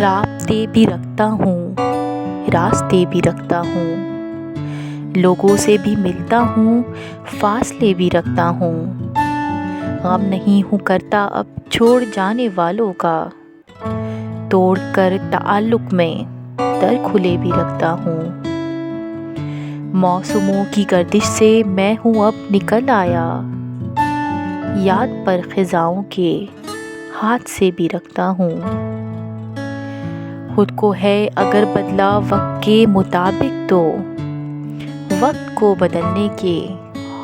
رابطے بھی رکھتا ہوں، راستے بھی رکھتا ہوں، لوگوں سے بھی ملتا ہوں، فاصلے بھی رکھتا ہوں۔ غم نہیں ہوں کرتا اب چھوڑ جانے والوں کا، توڑ کر تعلق میں در کھلے بھی رکھتا ہوں۔ موسموں کی گردش سے میں ہوں اب نکل آیا، یاد پر خزاؤں کے ہاتھ سے بھی رکھتا ہوں۔ خود کو ہے اگر بدلا وقت کے مطابق تو وقت کو بدلنے کے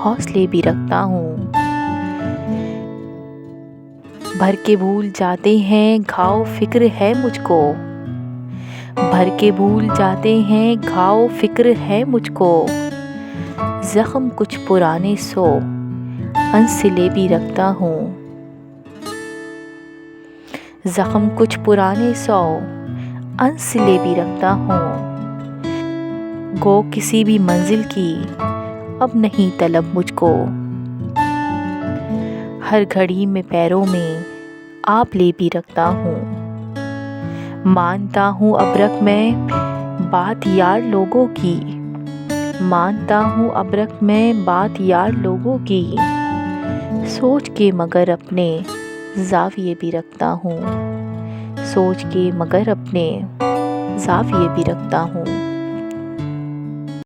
حوصلے بھی رکھتا ہوں۔ بھر کے بھول جاتے ہیں گھاؤ فکر ہے مجھ کو، بھر کے بھول جاتے ہیں گھاؤ فکر ہے مجھ کو، زخم کچھ پرانے سو انسلے بھی رکھتا ہوں۔ زخم کچھ پرانے سو انسلے بھی رکھتا ہوں، گو کسی بھی منزل کی اب نہیں طلب مجھ کو، ہر گھڑی میں پیروں میں آپ لے بھی رکھتا ہوں۔ مانتا ہوں ابرک میں بات یار لوگوں کی، مانتا ہوں ابرک میں بات یار لوگوں کی، سوچ کے مگر اپنے زاویے بھی رکھتا ہوں، سوچ کے مگر اپنے زاویے بھی رکھتا ہوں۔